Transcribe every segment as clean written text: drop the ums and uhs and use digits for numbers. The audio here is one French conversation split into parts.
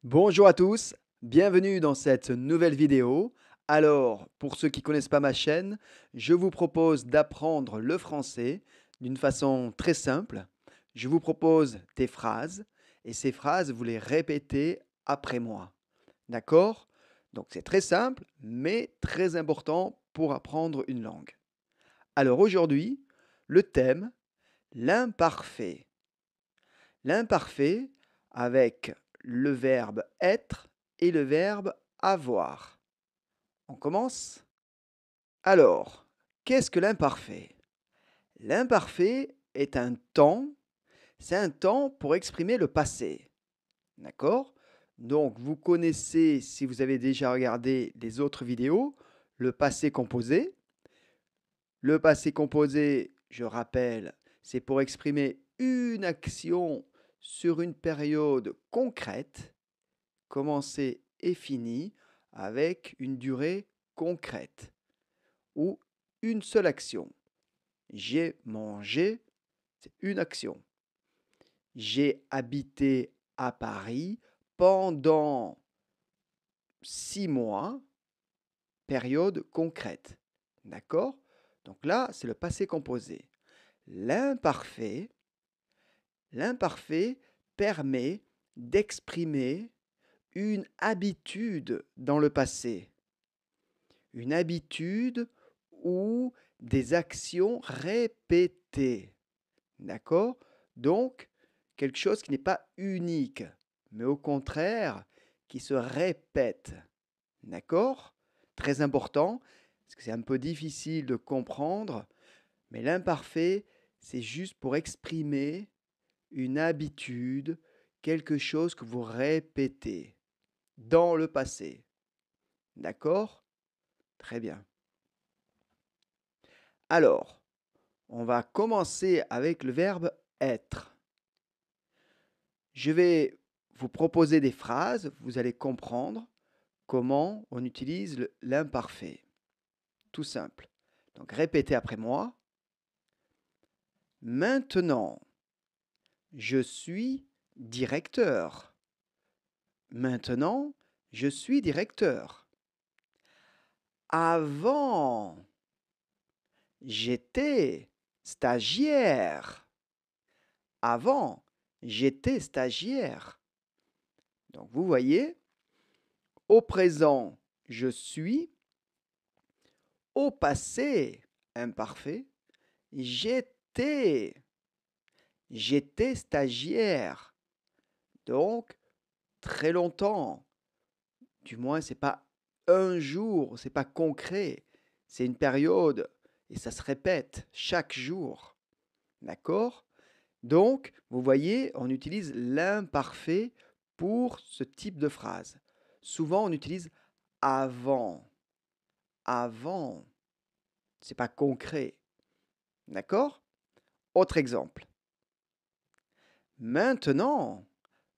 Bonjour à tous, bienvenue dans cette nouvelle vidéo. Alors, pour ceux qui ne connaissent pas ma chaîne, je vous propose d'apprendre le français d'une façon très simple. Je vous propose des phrases et ces phrases, vous les répétez après moi. D'accord? Donc c'est très simple, mais très important pour apprendre une langue. Alors aujourd'hui, le thème, l'imparfait. L'imparfait avec le verbe être et le verbe avoir. On commence? Alors, qu'est-ce que l'imparfait? L'imparfait est un temps, c'est un temps pour exprimer le passé. D'accord? Donc, vous connaissez, si vous avez déjà regardé les autres vidéos, le passé composé. Le passé composé, je rappelle, c'est pour exprimer une action sur une période concrète, commencée et finie, avec une durée concrète, ou une seule action. J'ai mangé, c'est une action. J'ai habité à Paris pendant 6 mois, période concrète. D'accord? Donc là, c'est le passé composé. L'imparfait, l'imparfait permet d'exprimer une habitude dans le passé. Une habitude ou des actions répétées. D'accord? Donc, quelque chose qui n'est pas unique, mais au contraire, qui se répète. D'accord? Très important, parce que c'est un peu difficile de comprendre, mais l'imparfait, c'est juste pour exprimer une habitude, quelque chose que vous répétez dans le passé. D'accord? Très bien. Alors, on va commencer avec le verbe être. Je vais vous proposer des phrases, vous allez comprendre comment on utilise l'imparfait. Tout simple. Donc répétez après moi. Maintenant, je suis directeur. Maintenant, je suis directeur. Avant, j'étais stagiaire. Avant, j'étais stagiaire. Donc vous voyez, au présent, je suis. Au passé, imparfait, j'étais. J'étais stagiaire. Donc, très longtemps. Du moins, c'est pas un jour, c'est pas concret. C'est une période et ça se répète chaque jour. D'accord? Donc, vous voyez, on utilise l'imparfait pour ce type de phrase. Souvent, on utilise avant. Avant. C'est pas concret. D'accord? Autre exemple. Maintenant,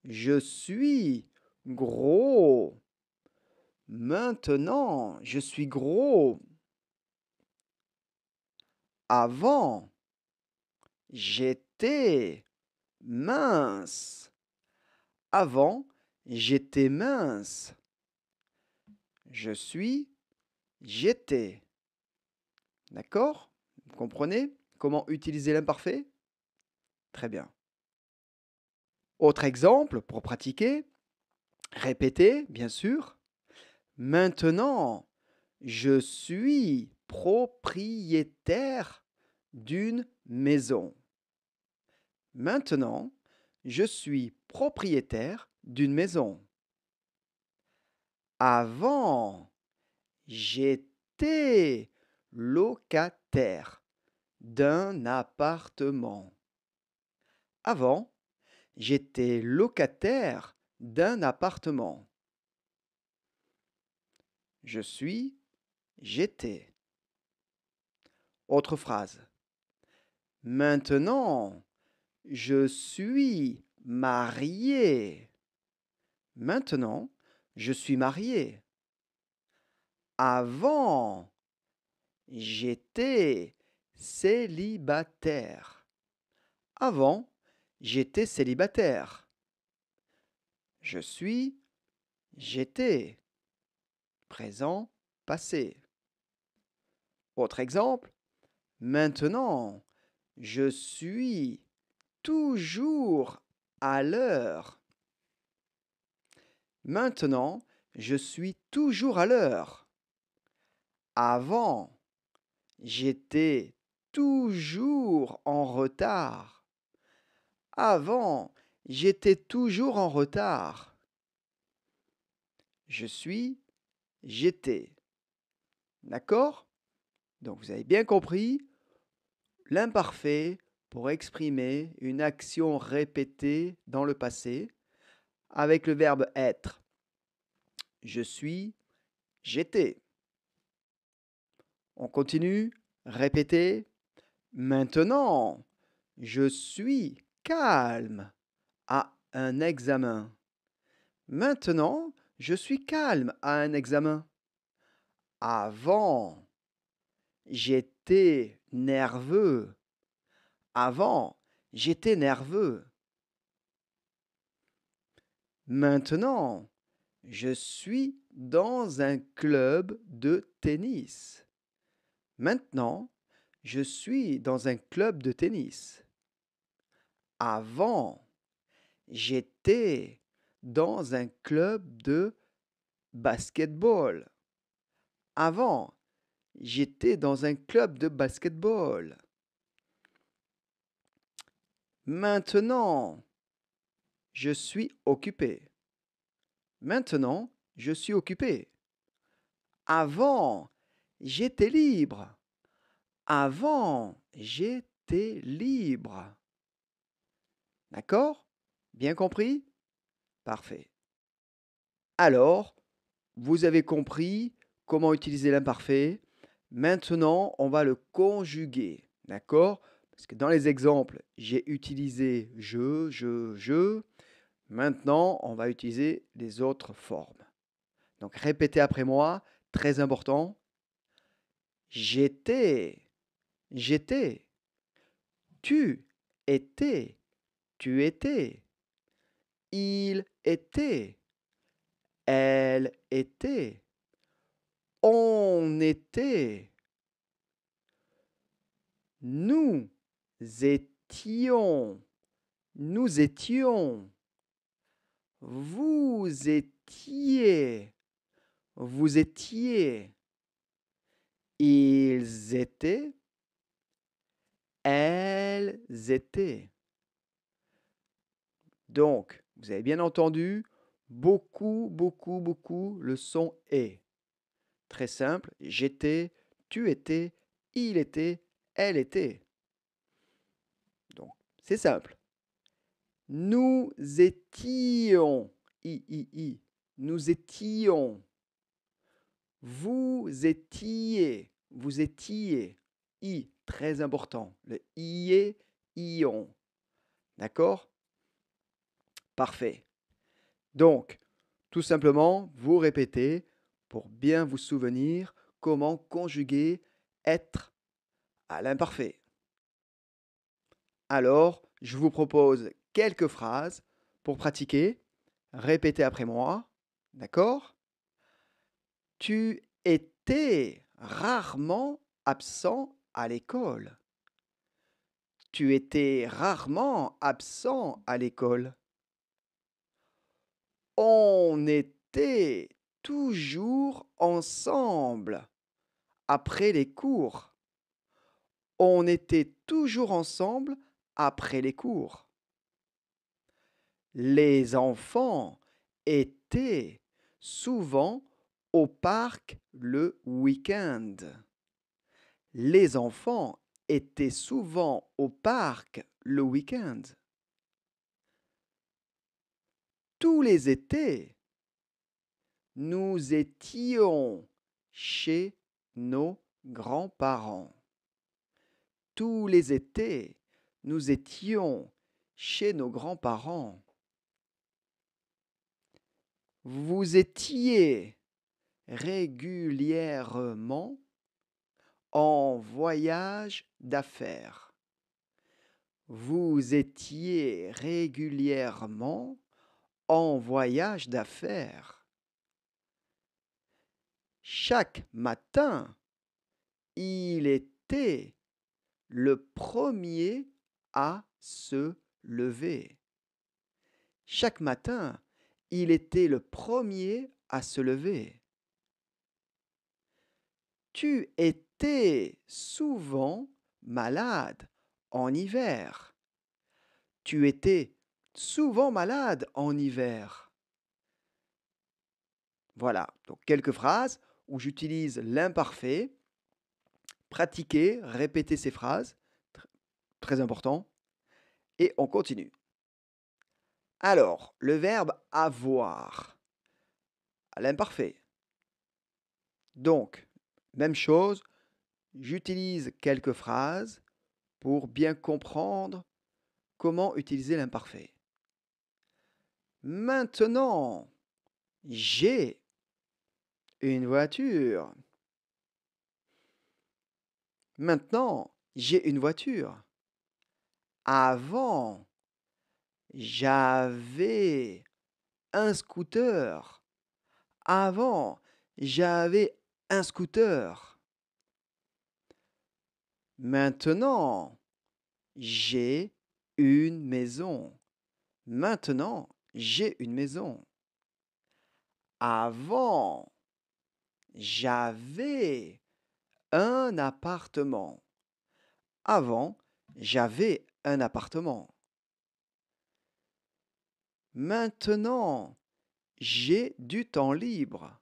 je suis gros. Maintenant, je suis gros. Avant, j'étais mince. Avant, j'étais mince. Je suis, j'étais. D'accord? Vous comprenez comment utiliser l'imparfait? Très bien. Autre exemple pour pratiquer. Répétez, bien sûr. Maintenant, je suis propriétaire d'une maison. Maintenant, je suis propriétaire d'une maison. Avant, j'étais locataire d'un appartement. Avant, j'étais locataire d'un appartement. Je suis, j'étais. Autre phrase. Maintenant, je suis marié. Maintenant, je suis marié. Avant, j'étais célibataire. Avant, j'étais célibataire. Je suis, j'étais. Présent, passé. Autre exemple. Maintenant, je suis toujours à l'heure. Maintenant, je suis toujours à l'heure. Avant, j'étais toujours en retard. Avant, j'étais toujours en retard. Je suis, j'étais. D'accord? Donc vous avez bien compris, l'imparfait pour exprimer une action répétée dans le passé avec le verbe être. Je suis, j'étais. On continue, répétez. Maintenant, je suis calme à un examen. Maintenant, je suis calme à un examen. Avant, j'étais nerveux. Avant, j'étais nerveux. Maintenant, je suis dans un club de tennis. Maintenant, je suis dans un club de tennis. Avant, j'étais dans un club de basketball. Avant, j'étais dans un club de basketball. Maintenant, je suis occupé. Maintenant, je suis occupé. Avant, j'étais libre. Avant, j'étais libre. D'accord? Bien compris? Parfait. Alors, vous avez compris comment utiliser l'imparfait. Maintenant, on va le conjuguer. D'accord? Parce que dans les exemples, j'ai utilisé je. Maintenant, on va utiliser les autres formes. Donc, répétez après moi, très important. J'étais, j'étais. Tu étais, tu étais. Il était, elle était. On était. Nous étions. Nous étions. Vous étiez. Vous étiez. Ils étaient. Elles étaient. Donc, vous avez bien entendu, beaucoup, le son est. Très simple, j'étais, tu étais, il était, elle était. Donc, c'est simple. Nous étions, i. Nous étions. Vous étiez, i. Très important. Le ié, ion. D'accord? Parfait. Donc, tout simplement, vous répétez pour bien vous souvenir comment conjuguer être à l'imparfait. Alors, je vous propose quelques phrases pour pratiquer. Répétez après moi. D'accord? Tu étais rarement absent à l'école. Tu étais rarement absent à l'école. On était toujours ensemble après les cours. On était toujours ensemble après les cours. Les enfants étaient souvent au parc le week-end. Les enfants étaient souvent au parc le week-end. Tous les étés, nous étions chez nos grands-parents. Tous les étés, nous étions chez nos grands-parents. Vous étiez régulièrement en voyage d'affaires. Vous étiez régulièrement en voyage d'affaires. Chaque matin, il était le premier à se lever. Chaque matin, il était le premier à se lever. Tu étais souvent malade en hiver. Tu étais souvent malade en hiver. Voilà, donc quelques phrases où j'utilise l'imparfait. Pratiquez, répétez ces phrases, très important. Et on continue. Alors, le verbe avoir, à l'imparfait. Donc, même chose, j'utilise quelques phrases pour bien comprendre comment utiliser l'imparfait. Maintenant, j'ai une voiture. Maintenant, j'ai une voiture. Avant, j'avais un scooter. Avant, j'avais un scooter. Maintenant, j'ai une maison. Maintenant, j'ai une maison. Avant, j'avais un appartement. Avant, j'avais un appartement. Maintenant, j'ai du temps libre.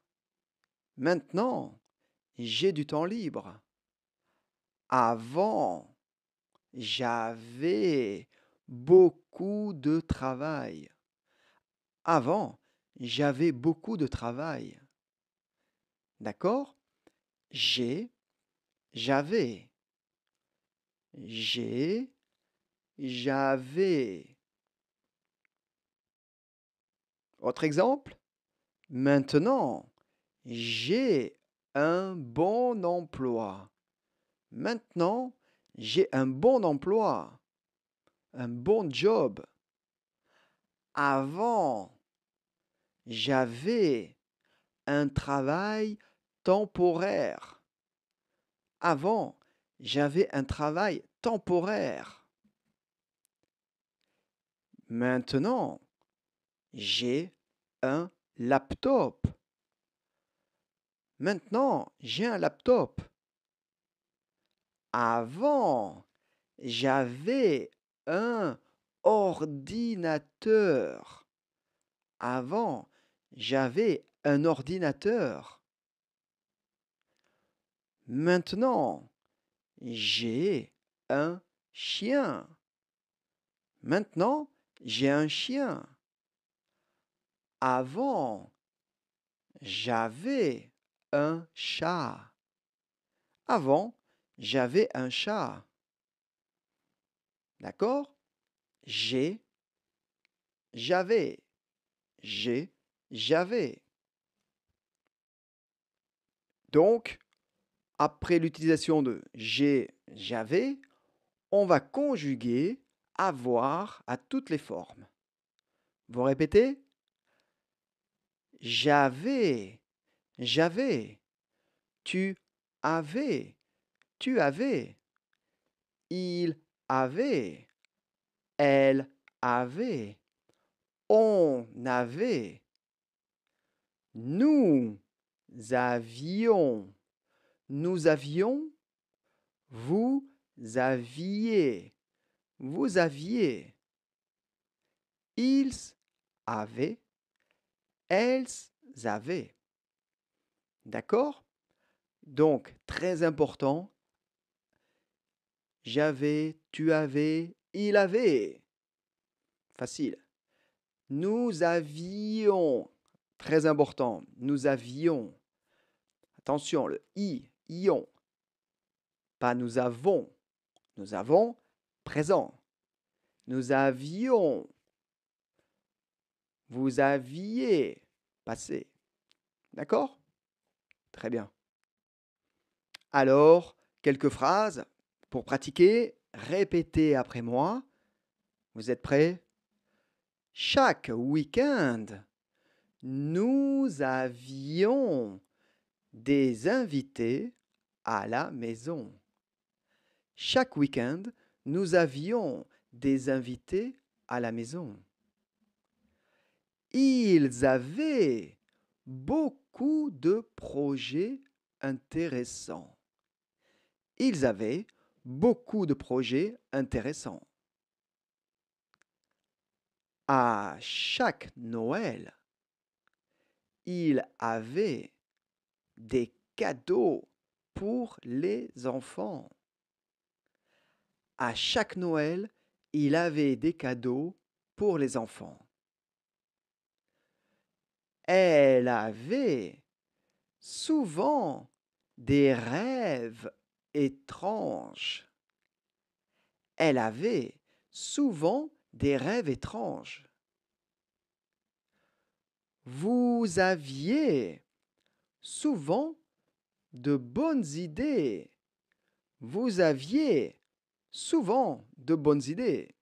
Maintenant, j'ai du temps libre. Avant, j'avais beaucoup de travail. Avant, j'avais beaucoup de travail. D'accord? J'ai, j'avais. J'ai, j'avais. Autre exemple? Maintenant, j'ai un bon emploi. Maintenant, j'ai un bon emploi, un bon job. Avant, j'avais un travail temporaire. Avant, j'avais un travail temporaire. Maintenant, j'ai un laptop. Maintenant, j'ai un laptop. Avant, j'avais un ordinateur. Avant, j'avais un ordinateur. Maintenant, j'ai un chien. Maintenant, j'ai un chien. Avant, j'avais un chat. Avant, j'avais un chat. D'accord? J'ai, j'avais. J'ai, j'avais. Donc, après l'utilisation de j'ai, j'avais, on va conjuguer avoir à toutes les formes. Vous répétez? J'avais, j'avais. Tu avais, tu avais. Il avait, elle avait. On avait. Nous avions. Nous avions. Vous aviez. Vous aviez. Ils avaient. Elles avaient. D'accord? Donc, très important. J'avais, tu avais, il avait. Facile. Nous avions. Très important. Nous avions. Attention, le i, ion. Pas nous avons. Nous avons présent. Nous avions. Vous aviez passé. D'accord? Très bien. Alors, quelques phrases pour pratiquer. Répétez après moi. Vous êtes prêts? Chaque week-end, nous avions des invités à la maison. Chaque week-end, nous avions des invités à la maison. Ils avaient beaucoup de projets intéressants. Ils avaient beaucoup de projets intéressants. À chaque Noël, il avait des cadeaux pour les enfants. À chaque Noël, il avait des cadeaux pour les enfants. Elle avait souvent des rêves étranges. Elle avait souvent des rêves étranges. Vous aviez souvent de bonnes idées. Vous aviez souvent de bonnes idées.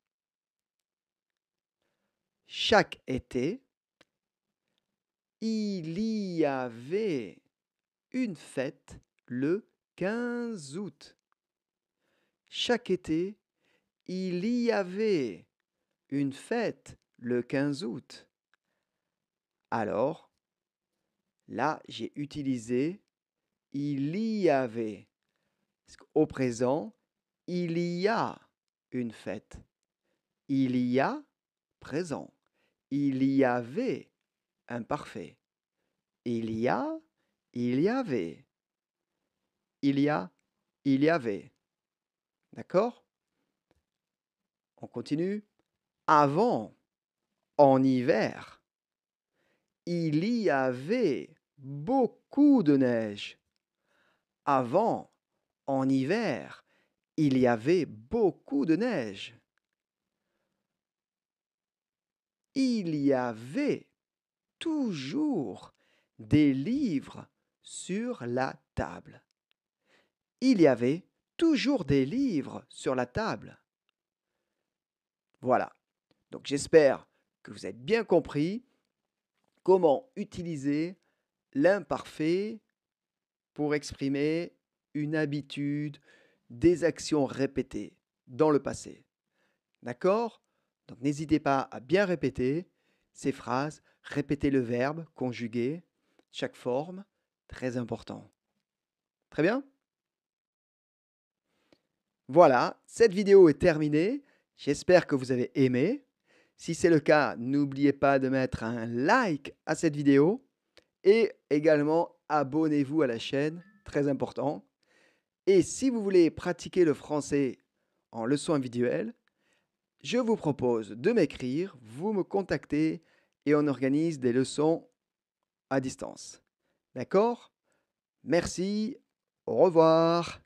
Chaque été, il y avait une fête le 15 août. Chaque été, il y avait une fête le 15 août. Alors, là, j'ai utilisé il y avait. Au présent, il y a une fête. Il y a présent. Il y avait imparfait. Il y a, il y avait. Il y a, il y avait. D'accord? On continue. Avant, en hiver, il y avait beaucoup de neige. Avant, en hiver, il y avait beaucoup de neige. Il y avait toujours des livres sur la table. Il y avait toujours des livres sur la table. Voilà. Donc j'espère que vous avez bien compris comment utiliser l'imparfait pour exprimer une habitude, des actions répétées dans le passé. D'accord? Donc n'hésitez pas à bien répéter ces phrases, répéter le verbe conjugué, chaque forme, très important. Très bien? Voilà, cette vidéo est terminée. J'espère que vous avez aimé. Si c'est le cas, n'oubliez pas de mettre un like à cette vidéo et également abonnez-vous à la chaîne, très important. Et si vous voulez pratiquer le français en leçon individuelle, je vous propose de m'écrire, vous me contactez et on organise des leçons à distance. D'accord? Merci, au revoir.